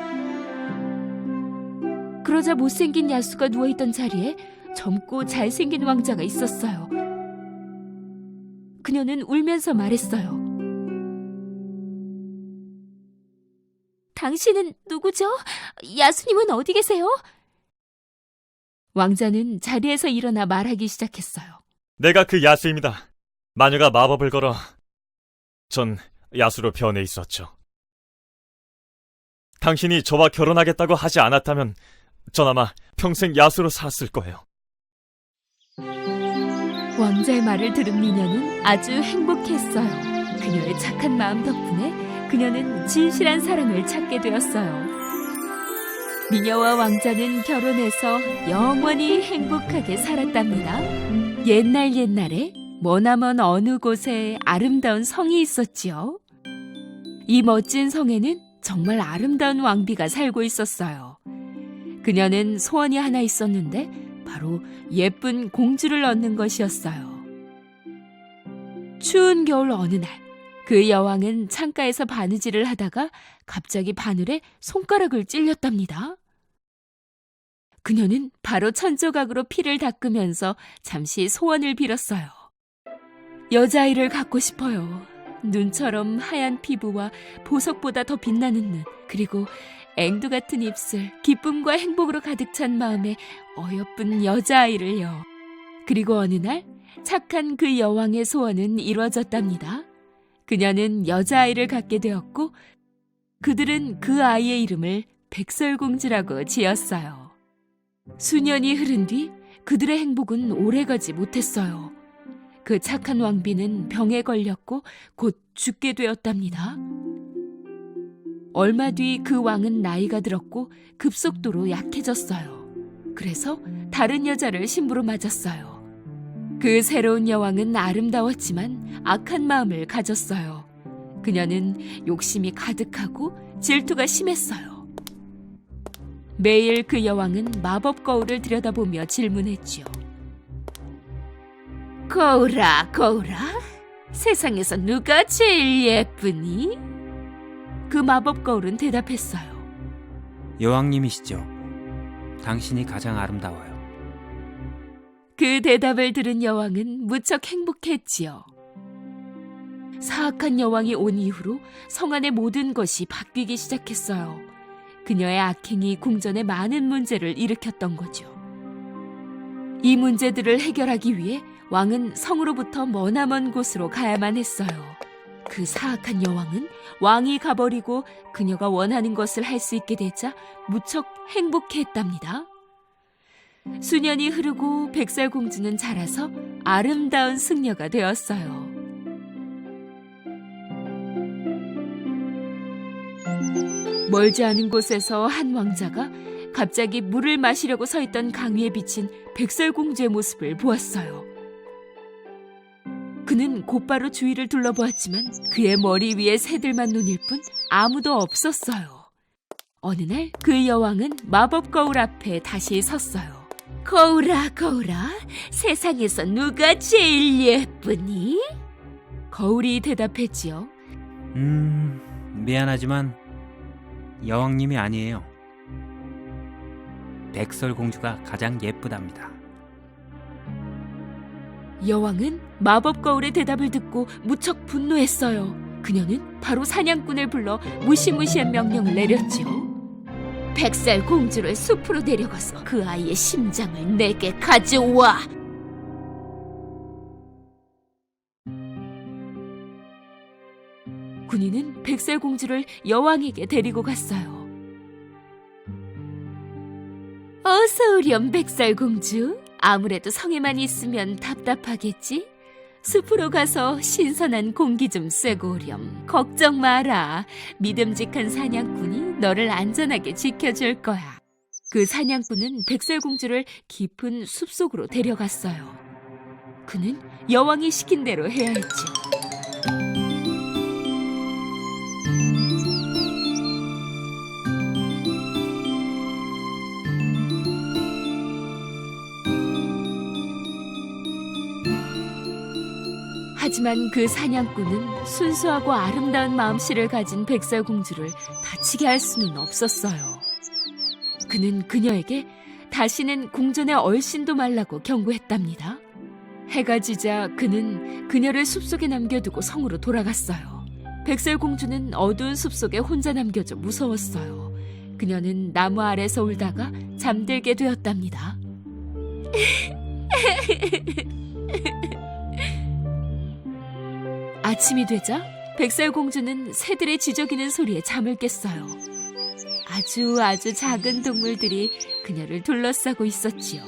그러자 못생긴 야수가 누워있던 자리에 젊고 잘생긴 왕자가 있었어요. 그녀는 울면서 말했어요. 당신은 누구죠? 야수님은 어디 계세요? 왕자는 자리에서 일어나 말하기 시작했어요. 내가 그 야수입니다. 마녀가 마법을 걸어 전 야수로 변해 있었죠. 당신이 저와 결혼하겠다고 하지 않았다면 전 아마 평생 야수로 살았을 거예요. 왕자의 말을 들은 미녀는 아주 행복했어요. 그녀의 착한 마음 덕분에 그녀는 진실한 사랑을 찾게 되었어요. 미녀와 왕자는 결혼해서 영원히 행복하게 살았답니다. 옛날에 머나먼 어느 곳에 아름다운 성이 있었지요. 이 멋진 성에는 정말 아름다운 왕비가 살고 있었어요. 그녀는 소원이 하나 있었는데 바로 예쁜 공주를 얻는 것이었어요. 추운 겨울 어느 날, 그 여왕은 창가에서 바느질을 하다가 갑자기 바늘에 손가락을 찔렸답니다. 그녀는 바로 천조각으로 피를 닦으면서 잠시 소원을 빌었어요. 여자아이를 갖고 싶어요. 눈처럼 하얀 피부와 보석보다 더 빛나는 눈, 그리고 앵두 같은 입술, 기쁨과 행복으로 가득 찬 마음에 어여쁜 여자아이를요. 그리고 어느 날 착한 그 여왕의 소원은 이루어졌답니다. 그녀는 여자아이를 갖게 되었고 그들은 그 아이의 이름을 백설공주라고 지었어요. 수년이 흐른 뒤 그들의 행복은 오래가지 못했어요. 그 착한 왕비는 병에 걸렸고 곧 죽게 되었답니다. 얼마 뒤 그 왕은 나이가 들었고 급속도로 약해졌어요. 그래서 다른 여자를 신부로 맞았어요. 그 새로운 여왕은 아름다웠지만 악한 마음을 가졌어요. 그녀는 욕심이 가득하고 질투가 심했어요. 매일 그 여왕은 마법 거울을 들여다보며 질문했지요. 거울아, 거울아, 세상에서 누가 제일 예쁘니? 그 마법 거울은 대답했어요. 여왕님이시죠. 당신이 가장 아름다워요. 그 대답을 들은 여왕은 무척 행복했지요. 사악한 여왕이 온 이후로 성 안의 모든 것이 바뀌기 시작했어요. 그녀의 악행이 궁전에 많은 문제를 일으켰던 거죠. 이 문제들을 해결하기 위해 왕은 성으로부터 머나먼 곳으로 가야만 했어요. 그 사악한 여왕은 왕이 가버리고 그녀가 원하는 것을 할 수 있게 되자 무척 행복해했답니다. 수년이 흐르고 백설공주는 자라서 아름다운 승려가 되었어요. 멀지 않은 곳에서 한 왕자가 갑자기 물을 마시려고 서 있던 강위에 비친 백설공주의 모습을 보았어요. 그는 곧바로 주위를 둘러보았지만 그의 머리 위에 새들만 눈일 뿐 아무도 없었어요. 어느 날 그 여왕은 마법 거울 앞에 다시 섰어요. 거울아, 거울아, 세상에서 누가 제일 예쁘니? 거울이 대답했지요. 미안하지만 여왕님이 아니에요. 백설공주가 가장 예쁘답니다. 여왕은 마법 거울의 대답을 듣고 무척 분노했어요. 그녀는 바로 사냥꾼을 불러 무시무시한 명령을 내렸지요. 백설공주를 숲으로 데려가서 그 아이의 심장을 내게 가져와. 군인은 백설공주를 여왕에게 데리고 갔어요. 어서 오렴, 백설공주. 아무래도 성에만 있으면 답답하겠지? 숲으로 가서 신선한 공기 좀 쐬고 오렴. 걱정 마라. 믿음직한 사냥꾼이 너를 안전하게 지켜줄 거야. 그 사냥꾼은 백설공주를 깊은 숲속으로 데려갔어요. 그는 여왕이 시킨 대로 해야 했죠. 하지만 그 사냥꾼은 순수하고 아름다운 마음씨를 가진 백설공주를 다치게 할 수는 없었어요. 그는 그녀에게 다시는 궁전에 얼씬도 말라고 경고했답니다. 해가 지자 그는 그녀를 숲속에 남겨두고 성으로 돌아갔어요. 백설공주는 어두운 숲속에 혼자 남겨져 무서웠어요. 그녀는 나무 아래서 울다가 잠들게 되었답니다. 아침이 되자 백설공주는 새들의 지저귀는 소리에 잠을 깼어요. 아주 작은 동물들이 그녀를 둘러싸고 있었지요.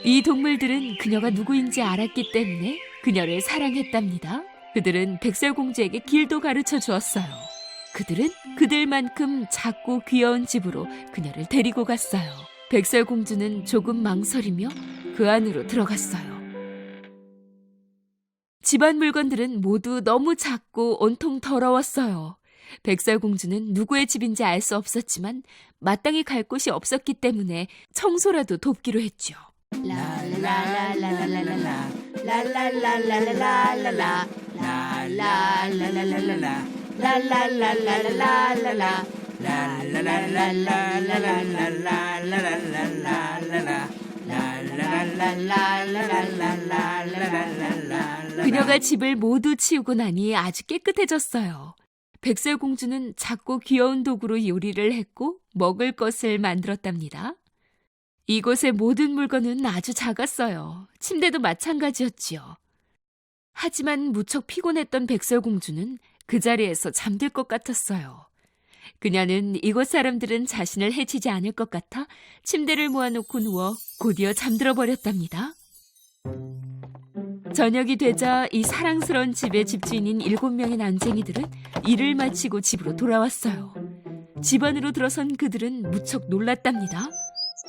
이 동물들은 그녀가 누구인지 알았기 때문에 그녀를 사랑했답니다. 그들은 백설공주에게 길도 가르쳐 주었어요. 그들은 그들만큼 작고 귀여운 집으로 그녀를 데리고 갔어요. 백설공주는 조금 망설이며 그 안으로 들어갔어요. 집안 물건들은 모두 너무 작고 온통 더러웠어요. 백설공주는 누구의 집인지 알 수 없었지만 마땅히 갈 곳이 없었기 때문에 청소라도 돕기로 했죠. 그녀가 집을 모두 치우고 나니 아주 깨끗해졌어요. 백설공주는 작고 귀여운 도구로 요리를 했고 먹을 것을 만들었답니다. 이곳의 모든 물건은 아주 작았어요. 침대도 마찬가지였지요. 하지만 무척 피곤했던 백설공주는 그 자리에서 잠들 것 같았어요. 그녀는 이곳 사람들은 자신을 해치지 않을 것 같아 침대를 모아놓고 누워 곧이어 잠들어 버렸답니다. 저녁이 되자 이 사랑스러운 집의 집주인인 7명의 난쟁이들은 일을 마치고 집으로 돌아왔어요. 집 안으로 들어선 그들은 무척 놀랐답니다.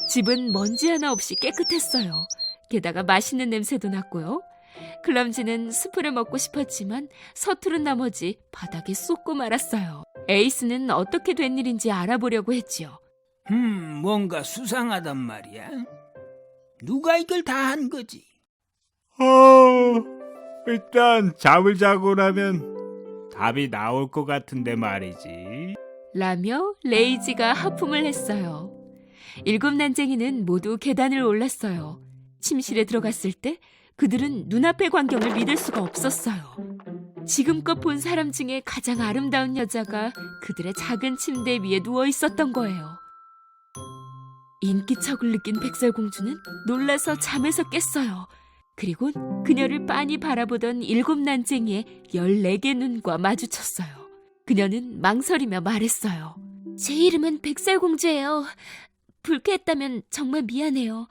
집은 먼지 하나 없이 깨끗했어요. 게다가 맛있는 냄새도 났고요. 클럼지는 스프를 먹고 싶었지만 서투른 나머지 바닥에 쏟고 말았어요. 에이스는 어떻게 된 일인지 알아보려고 했지요. 뭔가 수상하단 말이야. 누가 이걸 다 한 거지? 일단 잠을 자고 나면 답이 나올 것 같은데 말이지. 라며 레이지가 하품을 했어요. 7 난쟁이는 모두 계단을 올랐어요. 침실에 들어갔을 때 그들은 눈앞의 광경을 믿을 수가 없었어요. 지금껏 본 사람 중에 가장 아름다운 여자가 그들의 작은 침대 위에 누워 있었던 거예요. 인기척을 느낀 백설공주는 놀라서 잠에서 깼어요. 그리고 그녀를 빤히 바라보던 7 난쟁이의 14개 눈과 마주쳤어요. 그녀는 망설이며 말했어요. 제 이름은 백설공주예요. 불쾌했다면 정말 미안해요.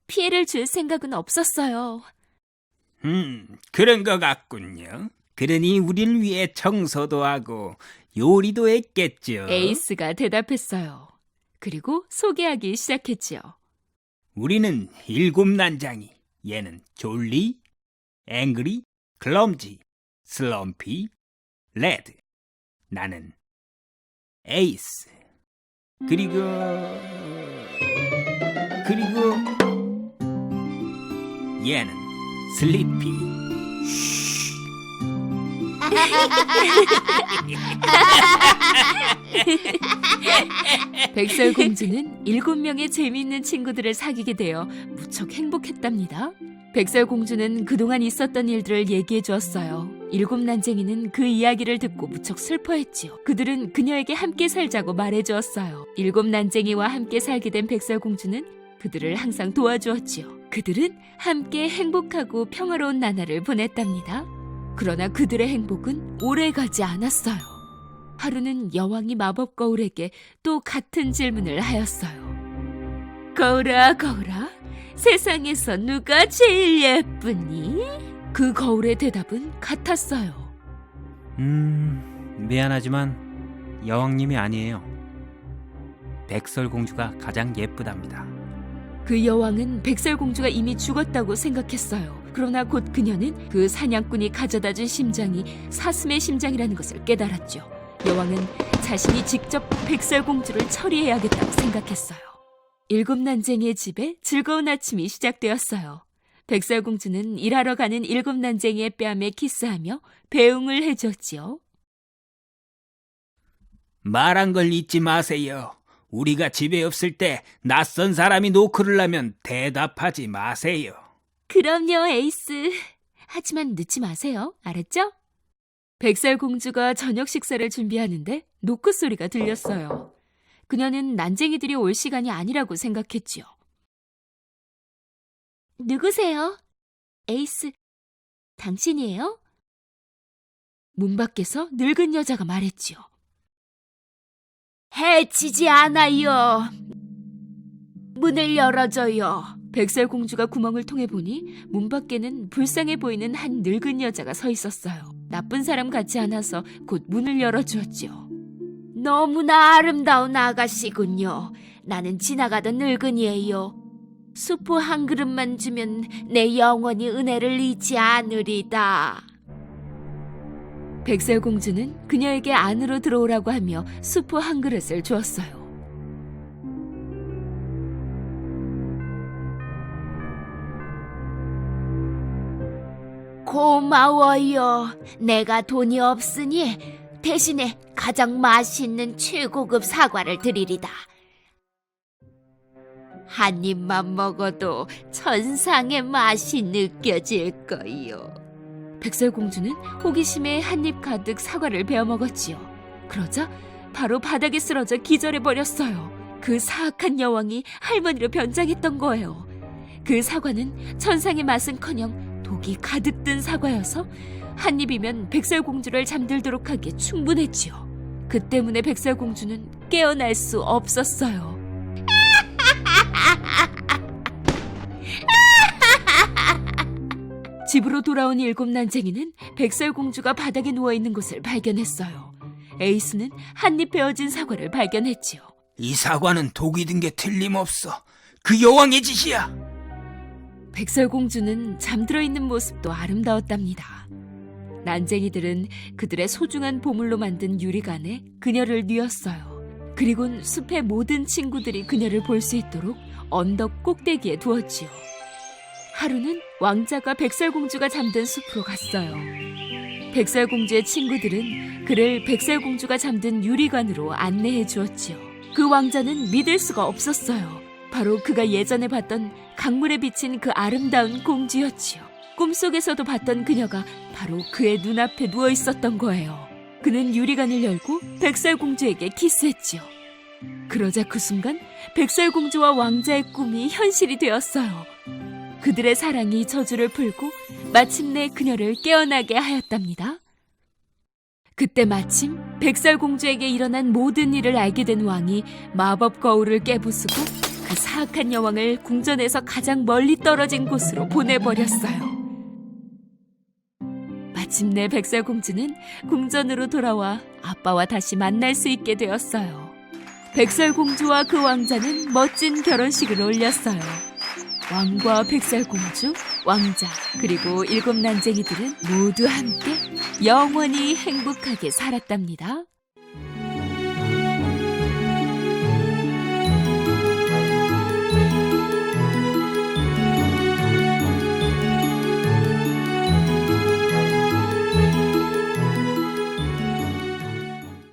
피해를 줄 생각은 없었어요. 그런 것 같군요. 그러니 우리를 위해 청소도 하고 요리도 했겠죠. 에이스가 대답했어요. 그리고 소개하기 시작했지요. 우리는 7 난장이. 얘는 졸리, 앵그리, 클럼지, 슬럼피, 레드. 나는 에이스. 그리고 얘는 슬리피. 백설공주는 7명의 재미있는 친구들을 사귀게 되어 무척 행복했답니다. 백설공주는 그동안 있었던 일들을 얘기해 주었어요. 7 난쟁이는 그 이야기를 듣고 무척 슬퍼했지요. 그들은 그녀에게 함께 살자고 말해 주었어요. 7 난쟁이와 함께 살게 된 백설공주는 그들을 항상 도와주었지요. 그들은 함께 행복하고 평화로운 나날을 보냈답니다. 그러나 그들의 행복은 오래가지 않았어요. 하루는 여왕이 마법 거울에게 또 같은 질문을 하였어요. 거울아, 거울아, 세상에서 누가 제일 예쁘니? 그 거울의 대답은 같았어요. 미안하지만 여왕님이 아니에요. 백설공주가 가장 예쁘답니다. 그 여왕은 백설공주가 이미 죽었다고 생각했어요. 그러나 곧 그녀는 그 사냥꾼이 가져다 준 심장이 사슴의 심장이라는 것을 깨달았죠. 여왕은 자신이 직접 백설공주를 처리해야겠다고 생각했어요. 7 난쟁이의 집에 즐거운 아침이 시작되었어요. 백설공주는 일하러 가는 7 난쟁이의 뺨에 키스하며 배웅을 해줬지요. 말한 걸 잊지 마세요. 우리가 집에 없을 때 낯선 사람이 노크를 하면 대답하지 마세요. 그럼요, 에이스. 하지만 늦지 마세요. 알았죠? 백설공주가 저녁 식사를 준비하는데 노크 소리가 들렸어요. 그녀는 난쟁이들이 올 시간이 아니라고 생각했지요. 누구세요? 에이스, 당신이에요? 문 밖에서 늙은 여자가 말했지요. 해치지 않아요. 문을 열어줘요. 백설공주가 구멍을 통해 보니 문 밖에는 불쌍해 보이는 한 늙은 여자가 서 있었어요. 나쁜 사람 같지 않아서 곧 문을 열어주었지요. 너무나 아름다운 아가씨군요. 나는 지나가던 늙은이에요. 수프 한 그릇만 주면 내 영원히 은혜를 잊지 않으리다. 백설공주는 그녀에게 안으로 들어오라고 하며 수프 한 그릇을 주었어요. 고마워요. 내가 돈이 없으니 대신에 가장 맛있는 최고급 사과를 드리리다. 한 입만 먹어도 천상의 맛이 느껴질 거요. 백설공주는 호기심에 한 입 가득 사과를 베어 먹었지요. 그러자 바로 바닥에 쓰러져 기절해버렸어요. 그 사악한 여왕이 할머니로 변장했던 거예요. 그 사과는 천상의 맛은커녕 독이 가득 든 사과여서 한 입이면 백설공주를 잠들도록 하기에 충분했지요. 그 때문에 백설공주는 깨어날 수 없었어요. 집으로 돌아온 일곱 난쟁이는 백설공주가 바닥에 누워있는 것을 발견했어요. 에이스는 한입 베어진 사과를 발견했지요. 이 사과는 독이 든 게 틀림없어. 그 여왕의 짓이야. 백설공주는 잠들어 있는 모습도 아름다웠답니다. 난쟁이들은 그들의 소중한 보물로 만든 유리관에 그녀를 뉘었어요. 그리곤 숲의 모든 친구들이 그녀를 볼 수 있도록 언덕 꼭대기에 두었지요. 하루는 왕자가 백설공주가 잠든 숲으로 갔어요. 백설공주의 친구들은 그를 백설공주가 잠든 유리관으로 안내해 주었지요. 그 왕자는 믿을 수가 없었어요. 바로 그가 예전에 봤던 강물에 비친 그 아름다운 공주였지요. 꿈속에서도 봤던 그녀가 바로 그의 눈앞에 누워 있었던 거예요. 그는 유리관을 열고 백설공주에게 키스했지요. 그러자 그 순간 백설공주와 왕자의 꿈이 현실이 되었어요. 그들의 사랑이 저주를 풀고 마침내 그녀를 깨어나게 하였답니다. 그때 마침 백설공주에게 일어난 모든 일을 알게 된 왕이 마법 거울을 깨부수고 그 사악한 여왕을 궁전에서 가장 멀리 떨어진 곳으로 보내버렸어요. 마침내 백설공주는 궁전으로 돌아와 아빠와 다시 만날 수 있게 되었어요. 백설공주와 그 왕자는 멋진 결혼식을 올렸어요. 왕과 백설공주, 왕자, 그리고 일곱 난쟁이들은 모두 함께 영원히 행복하게 살았답니다.